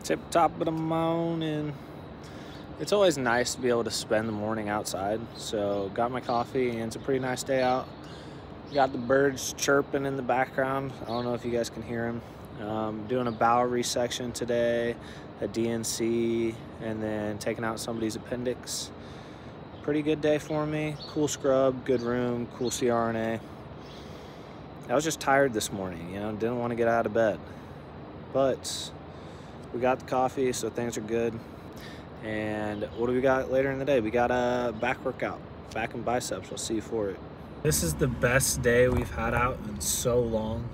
Tip top of the morning. It's always nice to be able to spend the morning outside. So got my coffee and it's a pretty nice day out. Got the birds chirping in the background. I don't know if you guys can hear them. Doing a bowel resection today, a DNC, and then taking out somebody's appendix. Pretty good day for me. Cool scrub, good room, cool CRNA. I was just tired this morning, you know, didn't want to get out of bed. But we got the coffee, so things are good. And what do we got later in the day? We got a back workout, back and biceps. We'll see you for it. This is the best day we've had out in so long.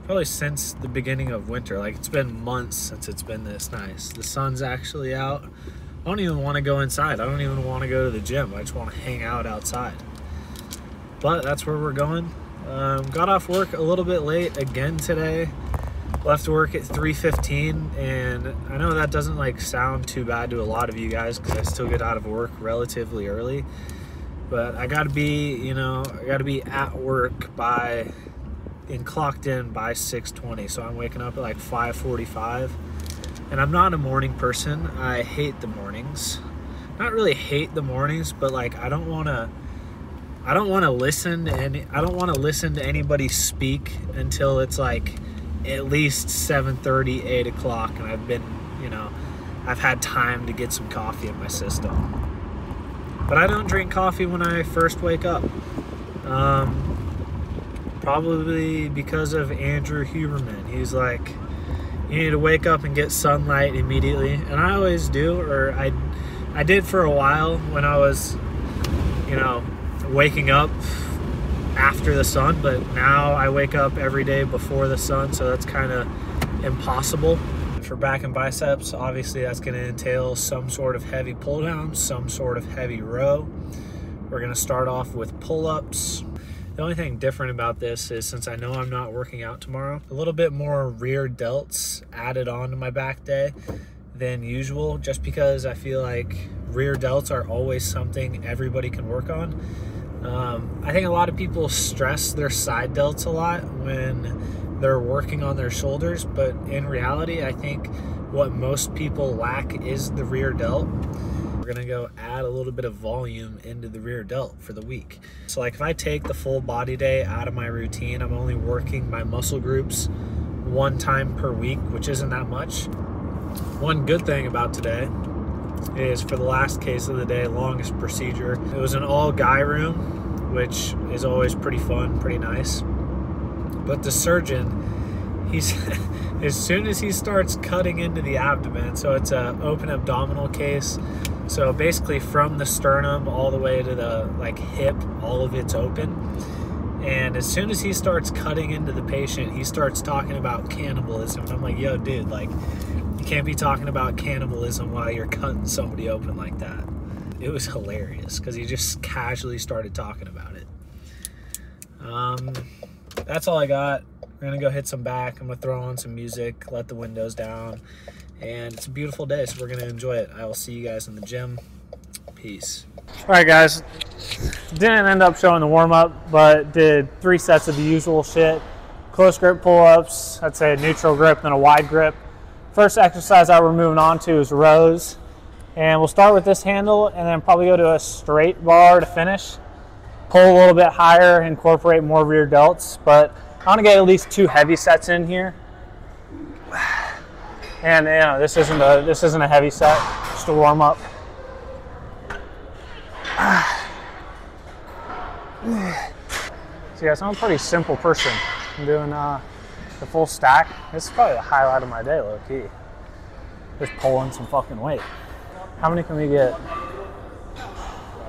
Probably since the beginning of winter. Like, it's been months since it's been this nice. The sun's actually out. I don't even want to go inside. I don't even want to go to the gym. I just want to hang out outside. But that's where we're going. Got off work a little bit late again today. Left work at 3:15, and I know that doesn't like sound too bad to a lot of you guys because I still get out of work relatively early. But I gotta be, you know, I gotta be at work by and clocked in by 6:20. So I'm waking up at like 5:45, and I'm not a morning person. I hate the mornings. Not really hate the mornings, but like I don't want to listen to anybody speak until it's like at least 7:30, 8 o'clock, and I've been, you know, I've had time to get some coffee in my system. But I don't drink coffee when I first wake up. Probably because of Andrew Huberman. He's like, you need to wake up and get sunlight immediately. And I always do, or I did for a while when I was, you know, waking up after the sun, but now I wake up every day before the sun, so that's kind of impossible. For back and biceps, obviously that's going to entail some sort of heavy pull down, some sort of heavy row. We're going to start off with pull-ups. The only thing different about this is, since I know I'm not working out tomorrow, a little bit more rear delts added on to my back day than usual, just because I feel like rear delts are always something everybody can work on. I think a lot of people stress their side delts a lot when they're working on their shoulders, but in reality, I think what most people lack is the rear delt. We're gonna go add a little bit of volume into the rear delt for the week. So like if I take the full body day out of my routine, I'm only working my muscle groups one time per week, which isn't that much. One good thing about today is, for the last case of the day, longest procedure, it was an all guy room, which is always pretty fun, pretty nice. But the surgeon, he's as soon as he starts cutting into the abdomen, so it's an open abdominal case, so basically from the sternum all the way to the like hip, all of it's open. And as soon as he starts cutting into the patient, he starts talking about cannibalism. And I'm like, yo, dude, like, you can't be talking about cannibalism while you're cutting somebody open like that. It was hilarious because he just casually started talking about it. That's all I got. We're gonna go hit some back. I'm gonna throw on some music, let the windows down, and it's a beautiful day, so we're gonna enjoy it. I will see you guys in the gym. Peace. All right, guys. Didn't end up showing the warm-up, but did 3 sets of the usual shit. Close grip pull-ups, I'd say a neutral grip, then a wide grip. First exercise that we're moving on to is rows. And we'll start with this handle and then probably go to a straight bar to finish. Pull a little bit higher, incorporate more rear delts, but I want to get at least 2 heavy sets in here. And you know, this isn't a heavy set, just a warm up. So guys, I'm a pretty simple person. I'm doing the full stack. This is probably the highlight of my day, low key. Just pulling some fucking weight. How many can we get?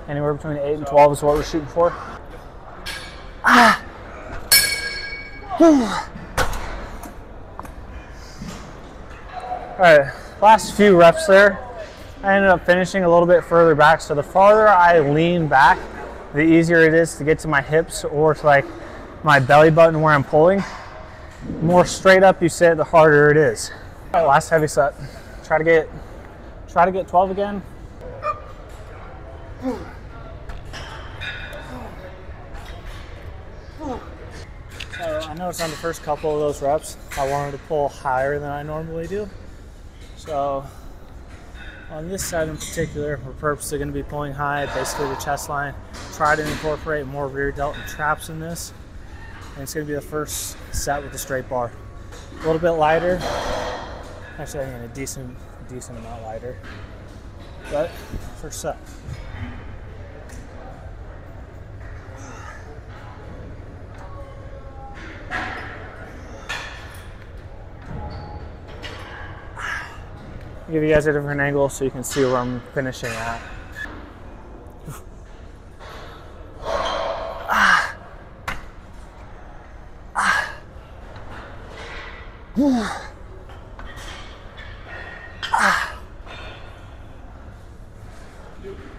Anywhere between 8 and 12 is what we're shooting for. Alright, last few reps there. I ended up finishing a little bit further back, so the farther I lean back, the easier it is to get to my hips or to like my belly button where I'm pulling. The more straight up you sit, the harder it is. All right, last heavy set. Try to get 12 again. So I noticed on the first couple of those reps, I wanted to pull higher than I normally do. So on this side in particular, we're purposely going to be pulling high, basically the chest line. Try to incorporate more rear delt and traps in this. And it's going to be the first set with the straight bar. A little bit lighter. Actually, I mean a decent amount lighter. But first set. I'll give you guys a different angle so you can see where I'm finishing at.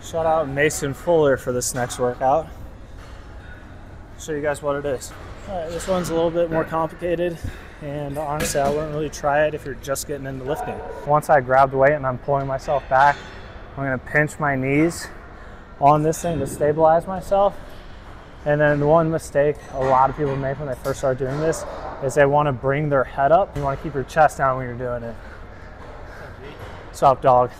Shout out Mason Fuller for this next workout. Show you guys what it is. All right, this one's a little bit more complicated, and honestly, I wouldn't really try it if you're just getting into lifting. Once I grab the weight and I'm pulling myself back, I'm gonna pinch my knees on this thing to stabilize myself. And then the one mistake a lot of people make when they first start doing this is they want to bring their head up. You want to keep your chest down when you're doing it. What's up, dog?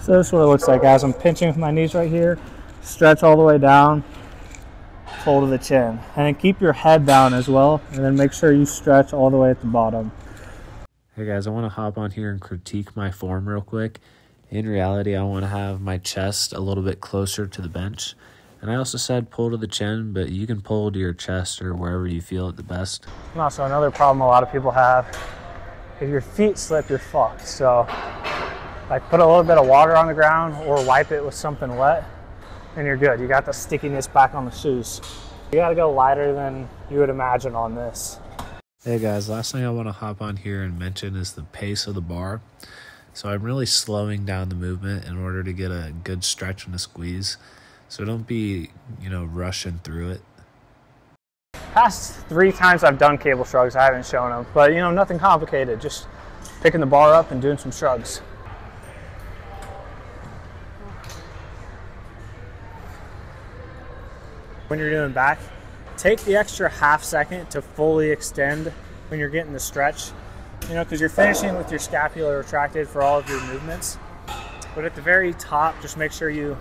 So this is what it looks like, guys. I'm pinching with my knees right here, stretch all the way down, pull to the chin. And then keep your head down as well, and then make sure you stretch all the way at the bottom. Hey guys, I want to hop on here and critique my form real quick. In reality, I want to have my chest a little bit closer to the bench. And I also said pull to the chin, but you can pull to your chest or wherever you feel it the best. And also another problem a lot of people have, if your feet slip, you're fucked. So like put a little bit of water on the ground or wipe it with something wet and you're good. You got the stickiness back on the shoes. You gotta go lighter than you would imagine on this. Hey guys, last thing I want to hop on here and mention is the pace of the bar. So I'm really slowing down the movement in order to get a good stretch and a squeeze. So don't be, rushing through it. Past 3 times I've done cable shrugs, I haven't shown them. But, nothing complicated. Just picking the bar up and doing some shrugs. When you're doing back, take the extra half second to fully extend when you're getting the stretch. Because you're finishing with your scapula retracted for all of your movements. But at the very top, just make sure you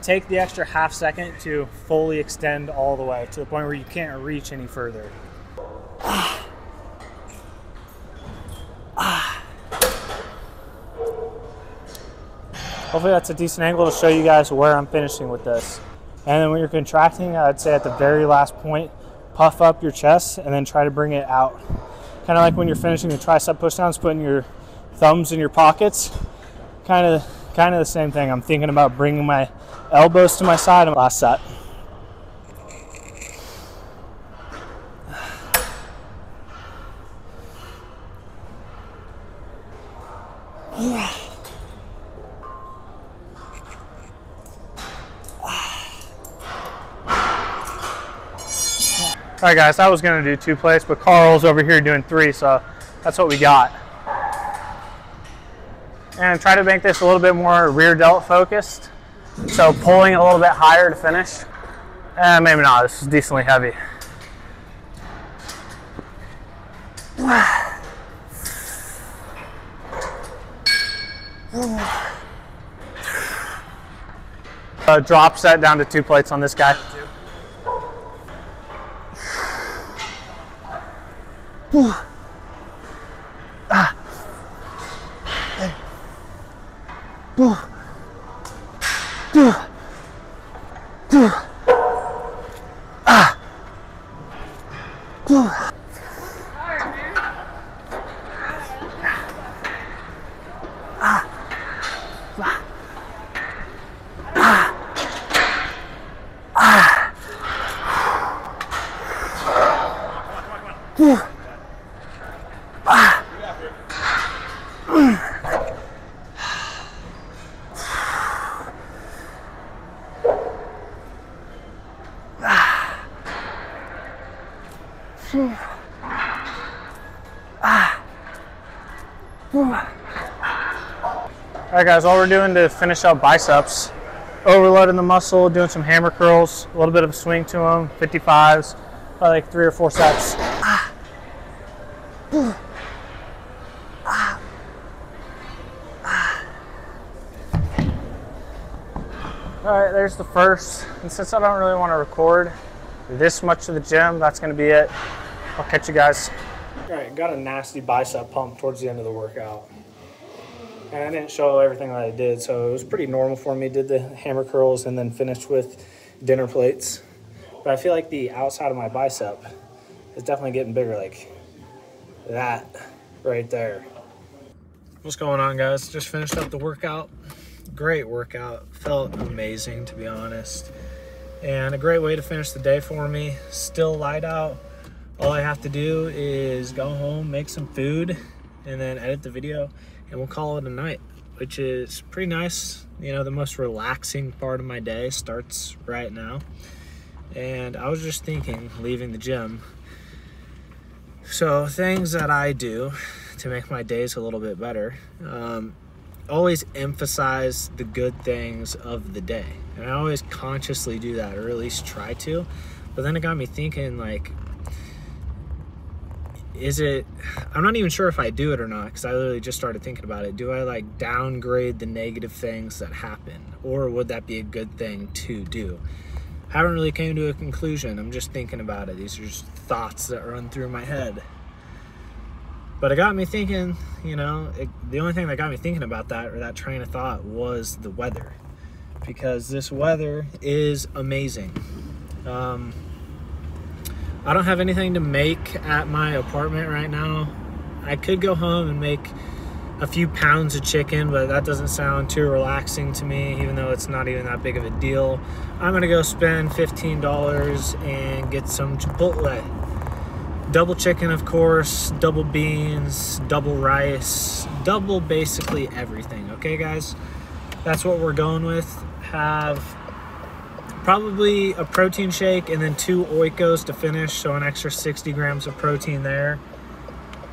take the extra half second to fully extend all the way to the point where you can't reach any further. Hopefully that's a decent angle to show you guys where I'm finishing with this. And then when you're contracting, I'd say at the very last point, puff up your chest and then try to bring it out. Kind of like when you're finishing the tricep pushdowns, putting your thumbs in your pockets. Kind of the same thing. I'm thinking about bringing my elbows to my side in the last set. All right, guys, I was going to do 2 plates, but Carl's over here doing 3, so that's what we got. And try to make this a little bit more rear delt focused. So pulling a little bit higher to finish. Maybe not, this is decently heavy. Drop set down to 2 plates on this guy. All right, guys, all we're doing to finish up biceps, overloading the muscle, doing some hammer curls, a little bit of a swing to them, 55s, probably like 3 or 4 sets. All right, there's the first. And since I don't really want to record this much of the gym, that's going to be it. I'll catch you guys. All right, got a nasty bicep pump towards the end of the workout. And I didn't show everything that I did, so it was pretty normal for me. Did the hammer curls and then finished with dinner plates. But I feel like the outside of my bicep is definitely getting bigger, like that right there. What's going on, guys? Just finished up the workout. Great workout. Felt amazing, to be honest. And a great way to finish the day for me. Still light out. All I have to do is go home, make some food, and then edit the video, and we'll call it a night, which is pretty nice. You know, the most relaxing part of my day starts right now. And I was just thinking, leaving the gym, so things that I do to make my days a little bit better, always emphasize the good things of the day. And I always consciously do that, or at least try to. But then it got me thinking, like, I'm not even sure if I do it or not, because I literally just started thinking about it. Do I like downgrade the negative things that happen, or would that be a good thing to do? Haven't really came to a conclusion. I'm just thinking about it. These are just thoughts that run through my head. But it got me thinking, you know, the only thing that got me thinking about that, or that train of thought, was the weather. Because this weather is amazing. I don't have anything to make at my apartment right now. I could go home and make a few pounds of chicken, but that doesn't sound too relaxing to me, even though it's not even that big of a deal. I'm gonna go spend $15 and get some Chipotle. Double chicken, of course, double beans, double rice, double basically everything, okay guys? That's what we're going with. Have probably a protein shake and then 2 Oikos to finish, so an extra 60 grams of protein there.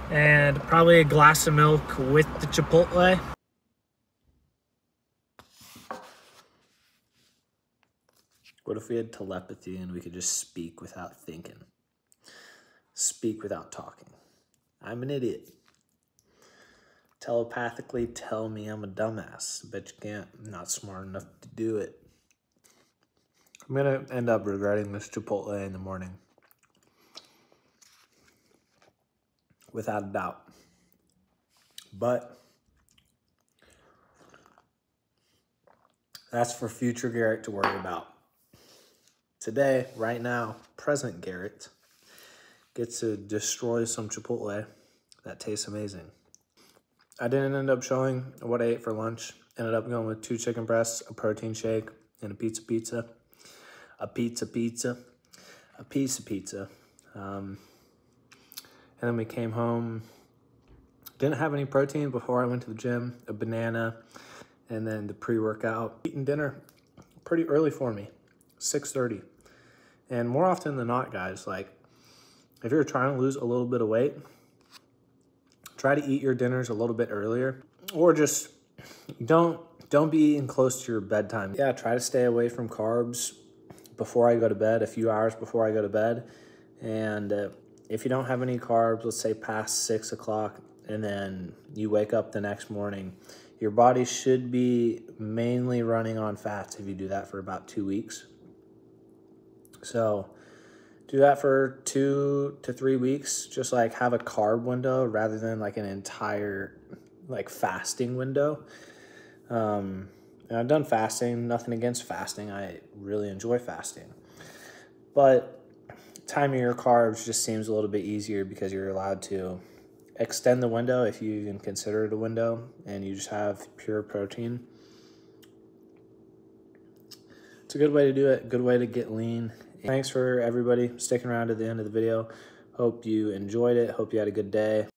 And probably a glass of milk with the Chipotle. What if we had telepathy and we could just speak without thinking? Speak without talking. I'm an idiot. Telepathically tell me I'm a dumbass. Bet you can't. I'm not smart enough to do it. I'm gonna end up regretting this Chipotle in the morning. Without a doubt. But that's for future Garrett to worry about. Today, right now, present Garrett gets to destroy some Chipotle that tastes amazing. I didn't end up showing what I ate for lunch. Ended up going with 2 chicken breasts, a protein shake, and a pizza. A piece of pizza. And then we came home. Didn't have any protein before I went to the gym. A banana, and then the pre-workout. Eating dinner pretty early for me, 6:30. And more often than not, guys, like, if you're trying to lose a little bit of weight, try to eat your dinners a little bit earlier, or just don't be eating close to your bedtime. Yeah, try to stay away from carbs before I go to bed, a few hours before I go to bed. And if you don't have any carbs, let's say past 6 o'clock, and then you wake up the next morning, your body should be mainly running on fats if you do that for about 2 weeks. So do that for 2 to 3 weeks. Just like have a carb window rather than like an entire like fasting window. And I've done fasting, nothing against fasting. I really enjoy fasting. But timing your carbs just seems a little bit easier because you're allowed to extend the window, if you even consider it a window, and you just have pure protein. It's a good way to do it, good way to get lean. Thanks for everybody sticking around to the end of the video. Hope you enjoyed it. Hope you had a good day.